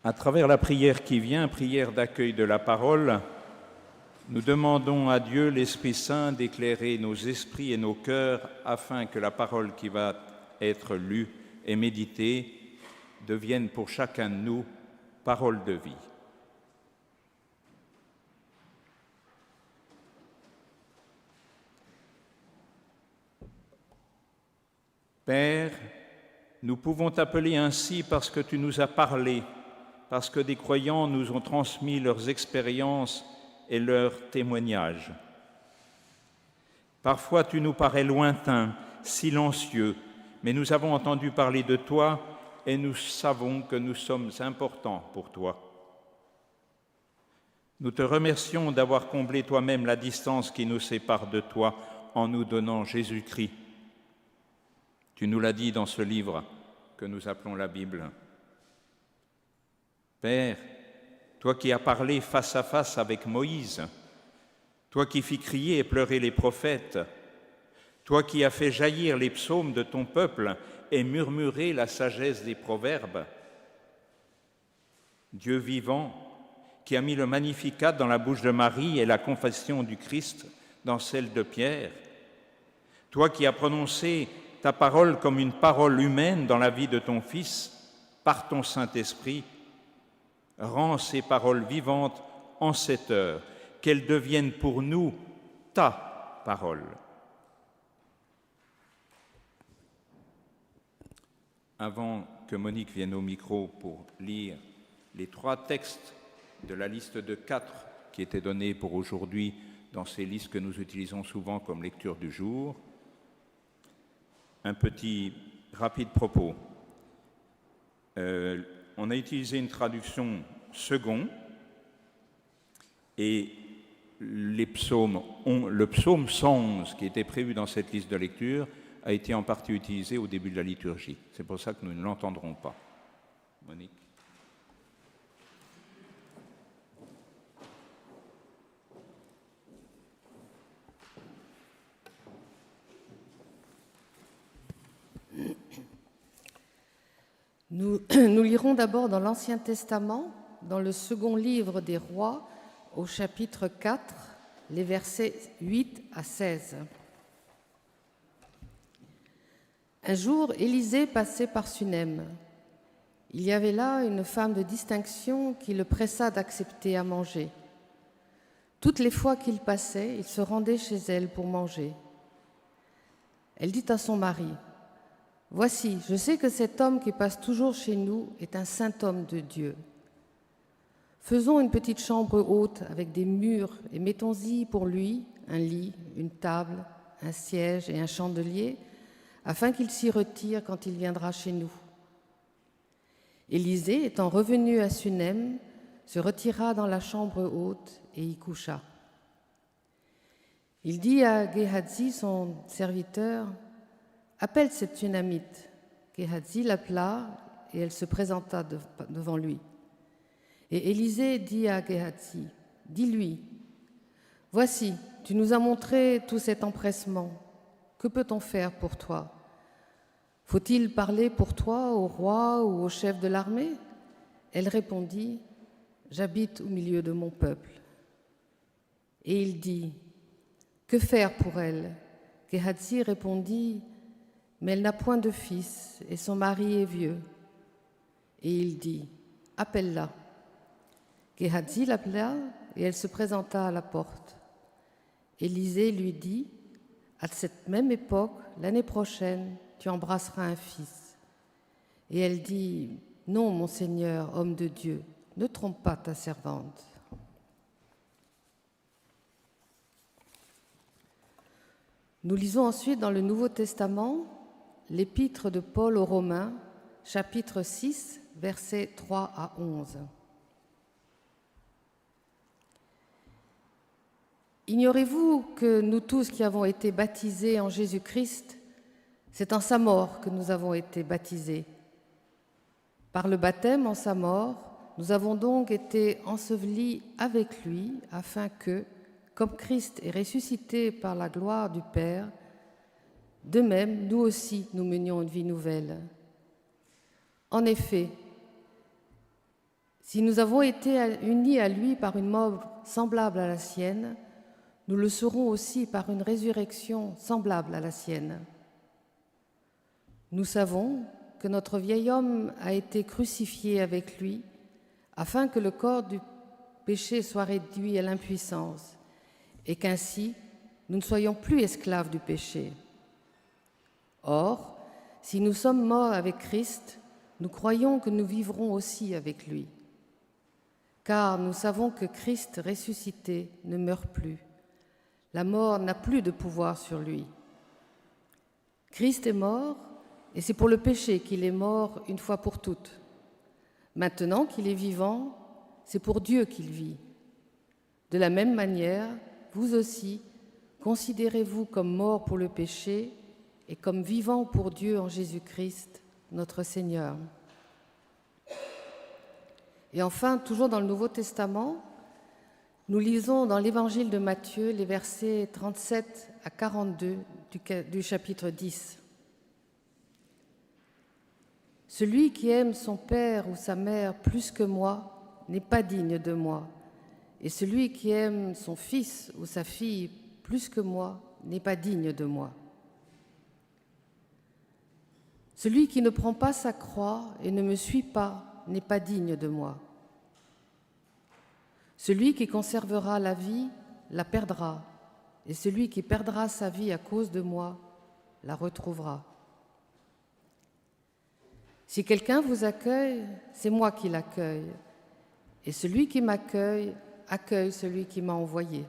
À travers la prière qui vient, prière d'accueil de la parole, nous demandons à Dieu, l'Esprit Saint, d'éclairer nos esprits et nos cœurs afin que la parole qui va être lue et méditée devienne pour chacun de nous parole de vie. Père, nous pouvons t'appeler ainsi parce que tu nous as parlé, parce que des croyants nous ont transmis leurs expériences et leurs témoignages. Parfois, tu nous parais lointain, silencieux, mais nous avons entendu parler de toi et nous savons que nous sommes importants pour toi. Nous te remercions d'avoir comblé toi-même la distance qui nous sépare de toi en nous donnant Jésus-Christ. Tu nous l'as dit dans ce livre que nous appelons la Bible. Père, toi qui as parlé face à face avec Moïse, toi qui fis crier et pleurer les prophètes, toi qui as fait jaillir les psaumes de ton peuple et murmurer la sagesse des proverbes, Dieu vivant, qui a mis le Magnificat dans la bouche de Marie et la confession du Christ dans celle de Pierre, toi qui as prononcé ta parole comme une parole humaine dans la vie de ton Fils, par ton Saint-Esprit, rends ces paroles vivantes en cette heure, qu'elles deviennent pour nous ta parole. Avant que Monique vienne au micro pour lire les 3 textes de la liste de 4 qui étaient donnés pour aujourd'hui dans ces listes que nous utilisons souvent comme lecture du jour, un petit rapide propos. On a utilisé une traduction second et le psaume 111 qui était prévu dans cette liste de lecture a été en partie utilisé au début de la liturgie. C'est pour ça que nous ne l'entendrons pas. Monique. Nous lirons d'abord dans l'Ancien Testament, dans le second livre des Rois, au chapitre 4, les versets 8 à 16. Un jour, Élisée passait par Sunem. Il y avait là une femme de distinction qui le pressa d'accepter à manger. Toutes les fois qu'il passait, il se rendait chez elle pour manger. Elle dit à son mari: « Voici, je sais que cet homme qui passe toujours chez nous est un saint homme de Dieu. Faisons une petite chambre haute avec des murs et mettons-y pour lui un lit, une table, un siège et un chandelier, afin qu'il s'y retire quand il viendra chez nous. » Élisée, étant revenu à Sunem, se retira dans la chambre haute et y coucha. Il dit à Géhazi, son serviteur: « Appelle cette Sunamite. » Géhazi l'appela et elle se présenta devant lui. Et Élisée dit à Géhazi: « Dis-lui, voici, tu nous as montré tout cet empressement. Que peut-on faire pour toi? Faut-il parler pour toi au roi ou au chef de l'armée ?» Elle répondit: « J'habite au milieu de mon peuple. » Et il dit: « Que faire pour elle ?» Géhazi répondit: « Mais elle n'a point de fils et son mari est vieux. » Et il dit: « Appelle-la. » Géhazi l'appela et elle se présenta à la porte. Élisée lui dit: « À cette même époque, l'année prochaine, tu embrasseras un fils. » Et elle dit: « Non, mon Seigneur, homme de Dieu, ne trompe pas ta servante. » Nous lisons ensuite dans le Nouveau Testament l'épître de Paul aux Romains, chapitre 6, versets 3 à 11. Ignorez-vous que nous tous qui avons été baptisés en Jésus-Christ, c'est en sa mort que nous avons été baptisés. Par le baptême en sa mort, nous avons donc été ensevelis avec lui, afin que, comme Christ est ressuscité par la gloire du Père, de même, nous aussi, nous menions une vie nouvelle. En effet, Si nous avons été unis à lui par une mort semblable à la sienne, nous le serons aussi par une résurrection semblable à la sienne. Nous savons que notre vieil homme a été crucifié avec lui afin que le corps du péché soit réduit à l'impuissance et qu'ainsi nous ne soyons plus esclaves du péché. Or, si nous sommes morts avec Christ, nous croyons que nous vivrons aussi avec lui. Car nous savons que Christ ressuscité ne meurt plus. La mort n'a plus de pouvoir sur lui. Christ est mort, et c'est pour le péché qu'il est mort une fois pour toutes. Maintenant qu'il est vivant, c'est pour Dieu qu'il vit. De la même manière, vous aussi, considérez-vous comme morts pour le péché et comme vivants pour Dieu en Jésus-Christ, notre Seigneur. Et enfin, toujours dans le Nouveau Testament, nous lisons dans l'Évangile de Matthieu les versets 37 à 42 du chapitre 10. Celui qui aime son père ou sa mère plus que moi n'est pas digne de moi, et celui qui aime son fils ou sa fille plus que moi n'est pas digne de moi. Celui qui ne prend pas sa croix et ne me suit pas n'est pas digne de moi. Celui qui conservera la vie la perdra, et celui qui perdra sa vie à cause de moi la retrouvera. Si quelqu'un vous accueille, c'est moi qui l'accueille, et celui qui m'accueille accueille celui qui m'a envoyé.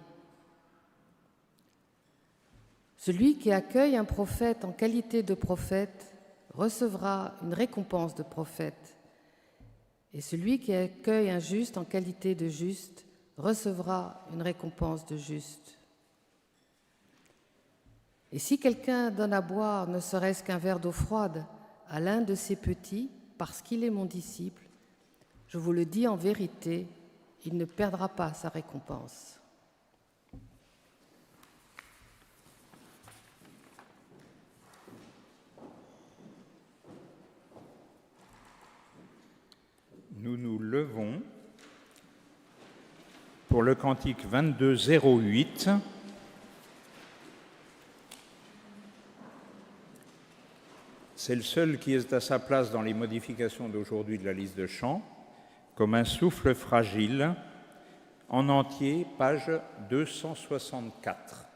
Celui qui accueille un prophète en qualité de prophète recevra une récompense de prophète, et celui qui accueille un juste en qualité de juste recevra une récompense de juste. Et si quelqu'un donne à boire ne serait-ce qu'un verre d'eau froide à l'un de ses petits, parce qu'il est mon disciple, je vous le dis en vérité, il ne perdra pas sa récompense. Nous nous levons pour le cantique 2208. C'est le seul qui est à sa place dans les modifications d'aujourd'hui de la liste de chants, comme un souffle fragile, en entier, page 264.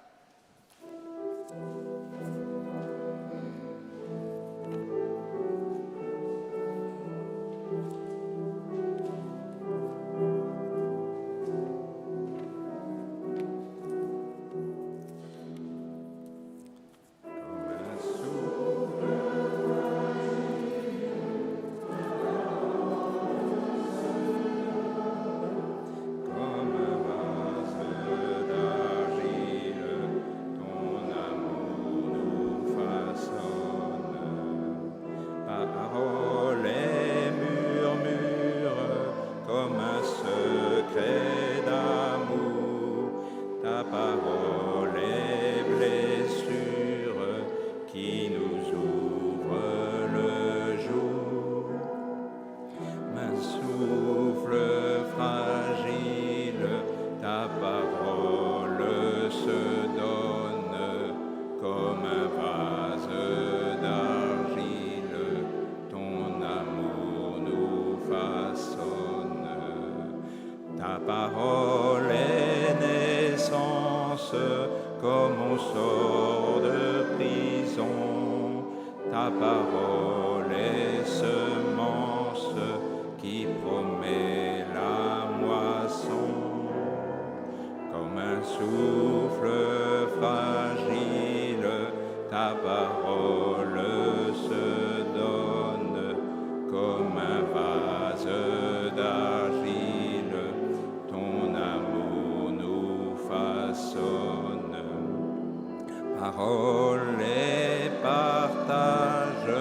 Parole et partage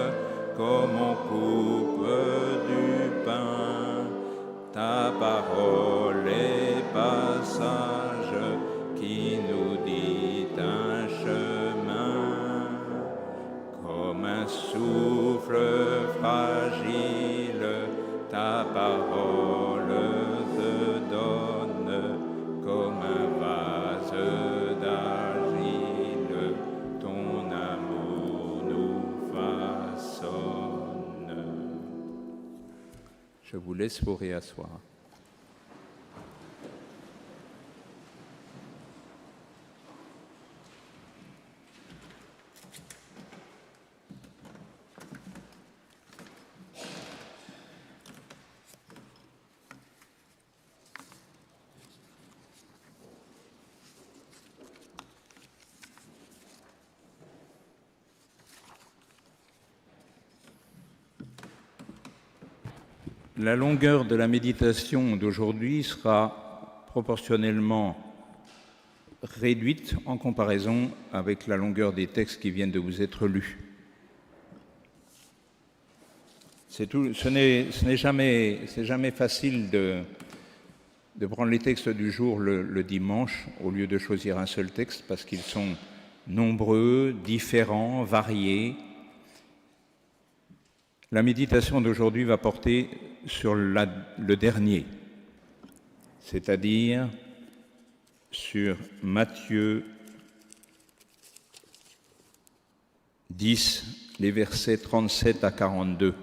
comme on coupe du pain, ta parole est passage qui nous dit un chemin, comme un souffle fragile, ta parole Je vous laisse vous réasseoir. La longueur de la méditation d'aujourd'hui sera proportionnellement réduite en comparaison avec la longueur des textes qui viennent de vous être lus. C'est tout. Ce n'est jamais facile de prendre les textes du jour le dimanche au lieu de choisir un seul texte parce qu'ils sont nombreux, différents, variés. La méditation d'aujourd'hui va porter sur le dernier, c'est-à-dire sur Matthieu 10, les versets 37 à 42.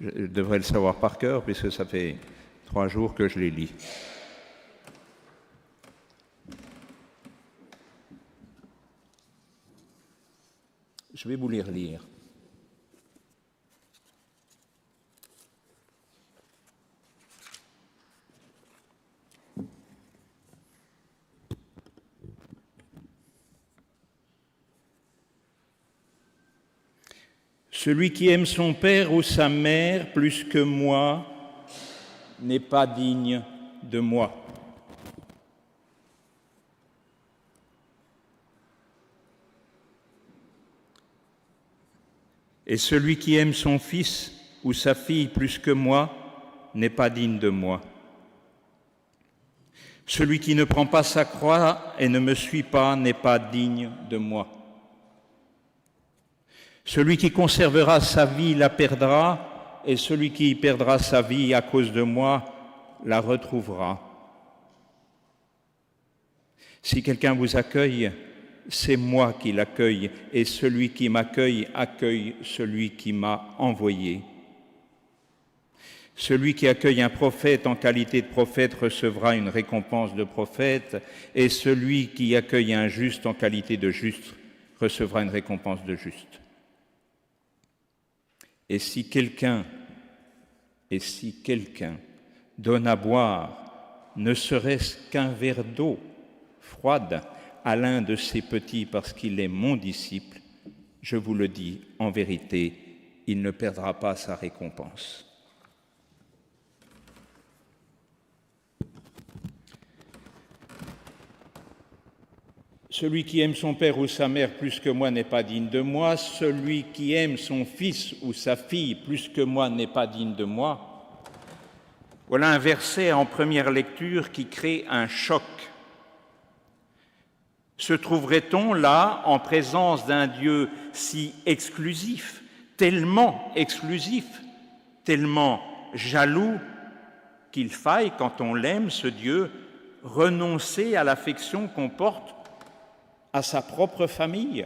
Je devrais le savoir par cœur puisque ça fait 3 jours que je les lis. Je vais vous les relire. Celui qui aime son père ou sa mère plus que moi n'est pas digne de moi. Et celui qui aime son fils ou sa fille plus que moi n'est pas digne de moi. Celui qui ne prend pas sa croix et ne me suit pas n'est pas digne de moi. Celui qui conservera sa vie la perdra, et celui qui perdra sa vie à cause de moi la retrouvera. Si quelqu'un vous accueille, c'est moi qui l'accueille, et celui qui m'accueille accueille celui qui m'a envoyé. Celui qui accueille un prophète en qualité de prophète recevra une récompense de prophète, et celui qui accueille un juste en qualité de juste recevra une récompense de juste. Et si quelqu'un donne à boire, ne serait-ce qu'un verre d'eau froide à l'un de ces petits parce qu'il est mon disciple, je vous le dis en vérité, il ne perdra pas sa récompense. Celui qui aime son père ou sa mère plus que moi n'est pas digne de moi. Celui qui aime son fils ou sa fille plus que moi n'est pas digne de moi. Voilà un verset en première lecture qui crée un choc. Se trouverait-on là en présence d'un Dieu si exclusif, tellement jaloux, qu'il faille, quand on l'aime, ce Dieu, renoncer à l'affection qu'on porte à sa propre famille?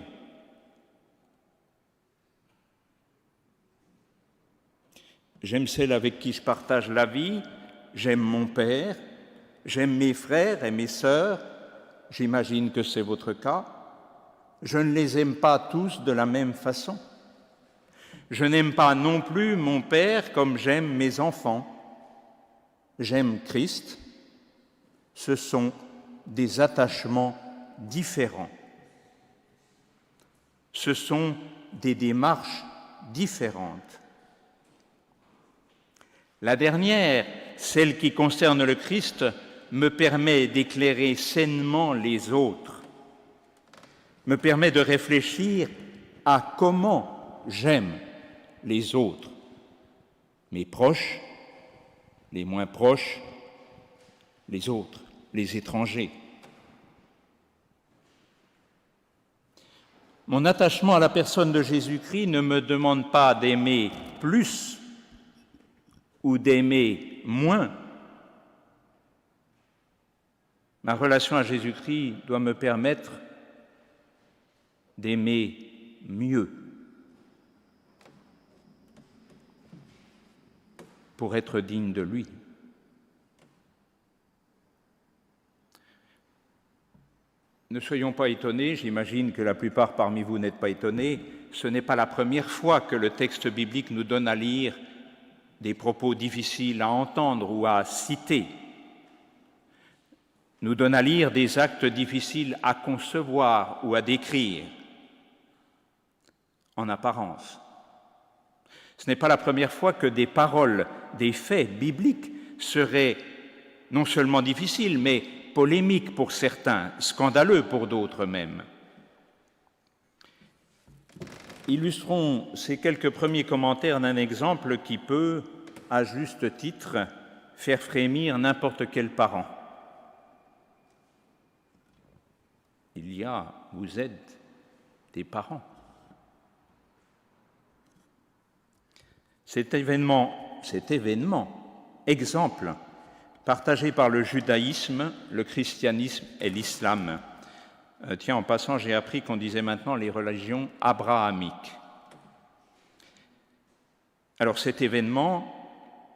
J'aime celle avec qui je partage la vie, j'aime mon père, j'aime mes frères et mes sœurs, j'imagine que c'est votre cas. Je ne les aime pas tous de la même façon. Je n'aime pas non plus mon père comme j'aime mes enfants. J'aime Christ. Ce sont des attachements différents. Ce sont des démarches différentes. La dernière, celle qui concerne le Christ, me permet d'éclairer sainement les autres, me permet de réfléchir à comment j'aime les autres, mes proches, les moins proches, les autres, les étrangers. Mon attachement à la personne de Jésus-Christ ne me demande pas d'aimer plus ou d'aimer moins. Ma relation à Jésus-Christ doit me permettre d'aimer mieux. pour être digne de lui. Ne soyons pas étonnés, j'imagine que la plupart parmi vous n'êtes pas étonnés, ce n'est pas la première fois que le texte biblique nous donne à lire des propos difficiles à entendre ou à citer, nous donne à lire des actes difficiles à concevoir ou à décrire, en apparence. Ce n'est pas la première fois que des paroles, des faits bibliques seraient non seulement difficiles, mais polémiques pour certains, scandaleux pour d'autres même. Illustrons ces quelques premiers commentaires d'un exemple qui peut, à juste titre, faire frémir n'importe quel parent. Vous êtes des parents. Cet événement, exemple, partagé par le judaïsme, le christianisme et l'islam. Tiens, en passant, j'ai appris qu'on disait maintenant les religions abrahamiques. Alors cet événement,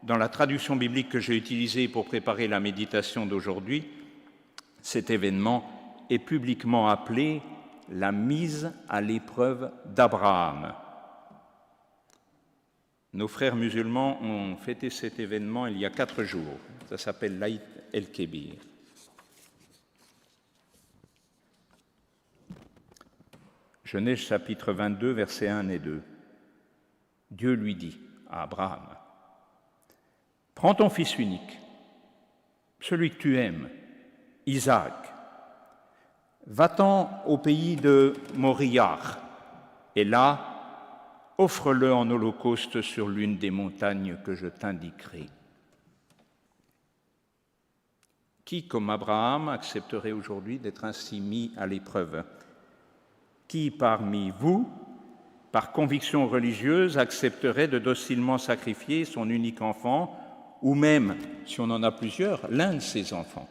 dans la traduction biblique que j'ai utilisée pour préparer la méditation d'aujourd'hui, cet événement est publiquement appelé la mise à l'épreuve d'Abraham. Nos frères musulmans ont fêté cet événement il y a 4 jours. Ça s'appelle l'Aïd el-Kébir. Genèse chapitre 22, versets 1 et 2. Dieu lui dit à Abraham, « Prends ton fils unique, celui que tu aimes, Isaac, va-t'en au pays de Moriah, et là, offre-le en holocauste sur l'une des montagnes que je t'indiquerai. » Qui, comme Abraham, accepterait aujourd'hui d'être ainsi mis à l'épreuve? Qui, parmi vous, par conviction religieuse, accepterait de docilement sacrifier son unique enfant, ou même, si on en a plusieurs, l'un de ses enfants?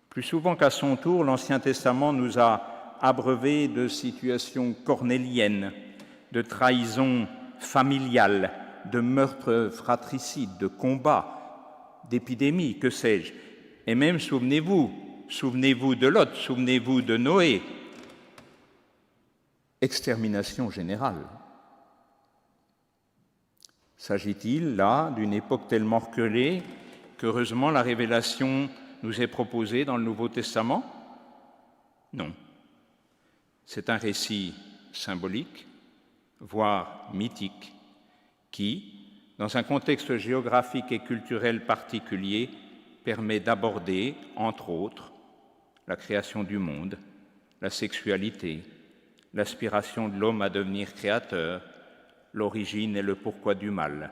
Plus souvent qu'à son tour, l'Ancien Testament nous a abreuvés de situations cornéliennes, de trahisons familiales, de meurtres fratricides, de combats, d'épidémies, que sais-je. Et même, souvenez-vous de Lot, souvenez-vous de Noé. Extermination générale. S'agit-il là d'une époque tellement reculée qu'heureusement la révélation nous est proposée dans le Nouveau Testament? Non. C'est un récit symbolique, voire mythique, qui, dans un contexte géographique et culturel particulier, permet d'aborder, entre autres, la création du monde, la sexualité, l'aspiration de l'homme à devenir créateur, l'origine et le pourquoi du mal,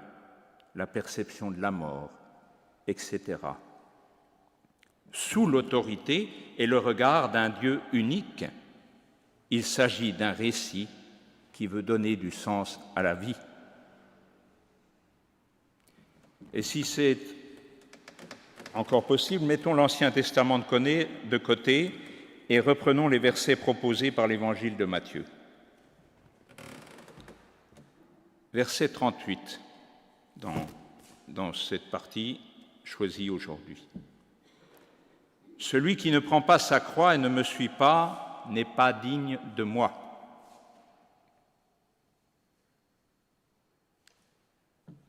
la perception de la mort, etc. Sous l'autorité et le regard d'un Dieu unique, il s'agit d'un récit qui veut donner du sens à la vie. Et si c'est encore possible, mettons l'Ancien Testament de côté et reprenons les versets proposés par l'Évangile de Matthieu. Verset 38, dans cette partie choisie aujourd'hui. « Celui qui ne prend pas sa croix et ne me suit pas n'est pas digne de moi.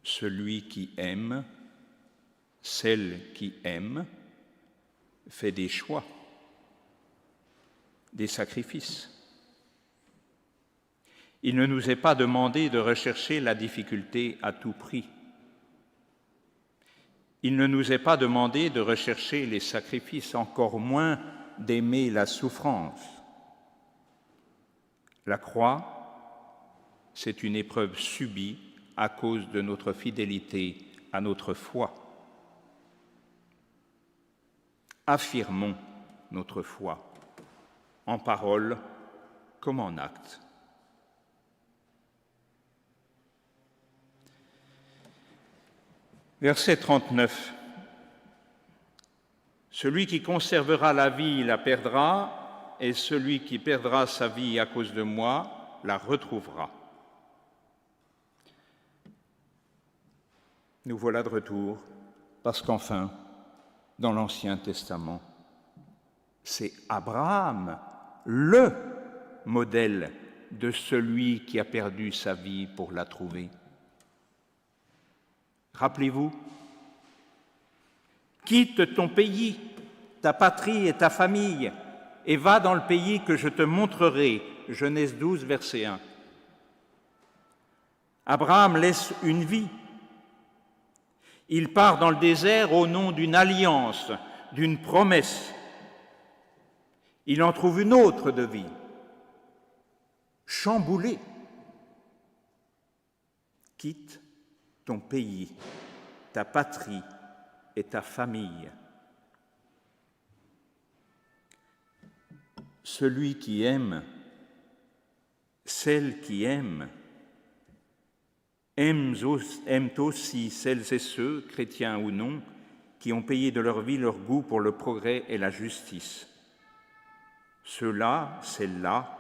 Celui qui aime, celle qui aime, fait des choix, des sacrifices. Il ne nous est pas demandé de rechercher la difficulté à tout prix. Il ne nous est pas demandé de rechercher les sacrifices, encore moins d'aimer la souffrance. La croix, c'est une épreuve subie à cause de notre fidélité à notre foi. Affirmons notre foi, en parole comme en acte. Verset 39. Celui qui conservera la vie la perdra, et celui qui perdra sa vie à cause de moi la retrouvera. Nous voilà de retour, parce qu'enfin, dans l'Ancien Testament, c'est Abraham, le modèle de celui qui a perdu sa vie pour la trouver. Rappelez-vous, quitte ton pays, ta patrie et ta famille, et va dans le pays que je te montrerai. Genèse 12, verset 1. Abraham laisse une vie. Il part dans le désert au nom d'une alliance, d'une promesse. Il en trouve une autre de vie, chamboulée. Quitte ton pays, ta patrie et ta famille. Celui qui aime, celle qui aime aussi celles et ceux, chrétiens ou non, qui ont payé de leur vie leur goût pour le progrès et la justice. Ceux-là, celles-là,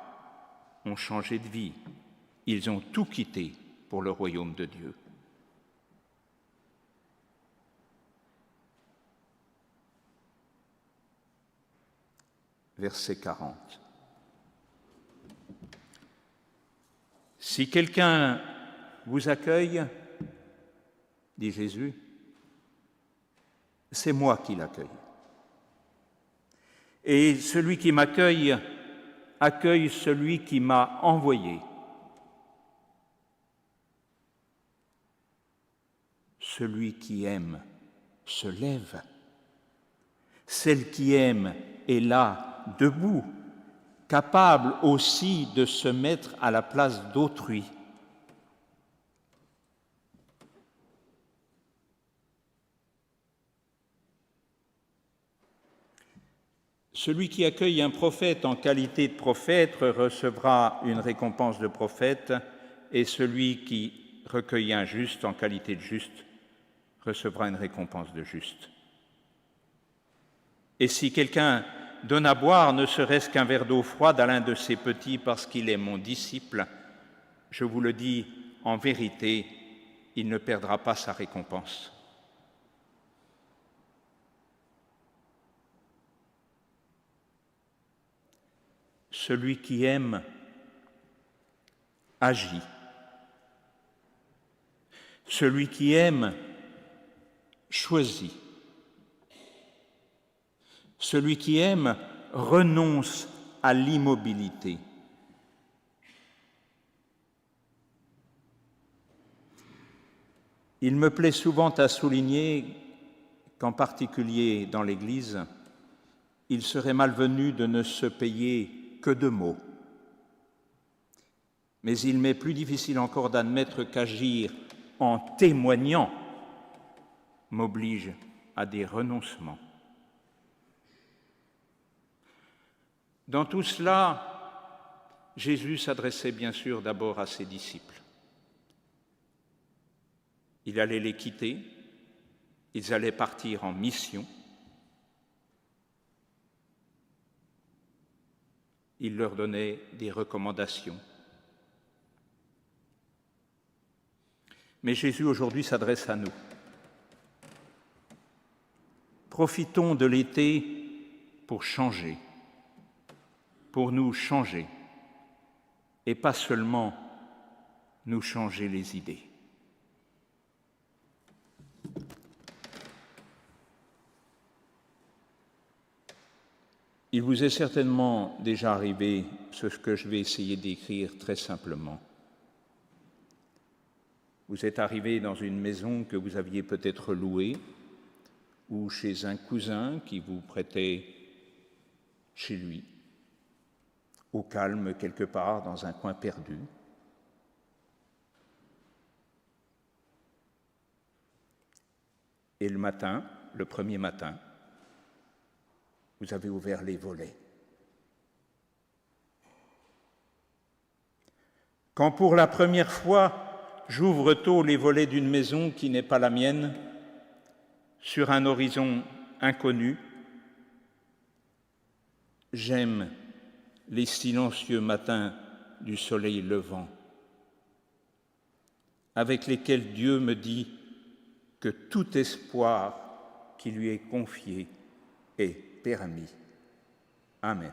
ont changé de vie. Ils ont tout quitté pour le royaume de Dieu. Verset 40. Si quelqu'un vous accueille, dit Jésus, c'est moi qui l'accueille. Et celui qui m'accueille accueille celui qui m'a envoyé. Celui qui aime se lève. Celle qui aime est là, debout, capable aussi de se mettre à la place d'autrui. Celui qui accueille un prophète en qualité de prophète recevra une récompense de prophète, et celui qui recueille un juste en qualité de juste recevra une récompense de juste. Et si quelqu'un donne à boire ne serait-ce qu'un verre d'eau froide à l'un de ses petits parce qu'il est mon disciple, je vous le dis en vérité, il ne perdra pas sa récompense. Celui qui aime agit. Celui qui aime choisit. Celui qui aime renonce à l'immobilité. Il me plaît souvent à souligner qu'en particulier dans l'Église, il serait malvenu de ne se payer que de mots. Mais il m'est plus difficile encore d'admettre qu'agir en témoignant m'oblige à des renoncements. Dans tout cela, Jésus s'adressait bien sûr d'abord à ses disciples. Il allait les quitter, ils allaient partir en mission. Il leur donnait des recommandations. Mais Jésus aujourd'hui s'adresse à nous. Profitons de l'été pour changer, pour nous changer, et pas seulement nous changer les idées. Il vous est certainement déjà arrivé ce que je vais essayer d'écrire très simplement. Vous êtes arrivé dans une maison que vous aviez peut-être louée, ou chez un cousin qui vous prêtait chez lui, au calme quelque part dans un coin perdu. Et le matin, le premier matin, vous avez ouvert les volets. Quand pour la première fois, j'ouvre tôt les volets d'une maison qui n'est pas la mienne, sur un horizon inconnu, j'aime les silencieux matins du soleil levant, avec lesquels Dieu me dit que tout espoir qui lui est confié est permis. Amen.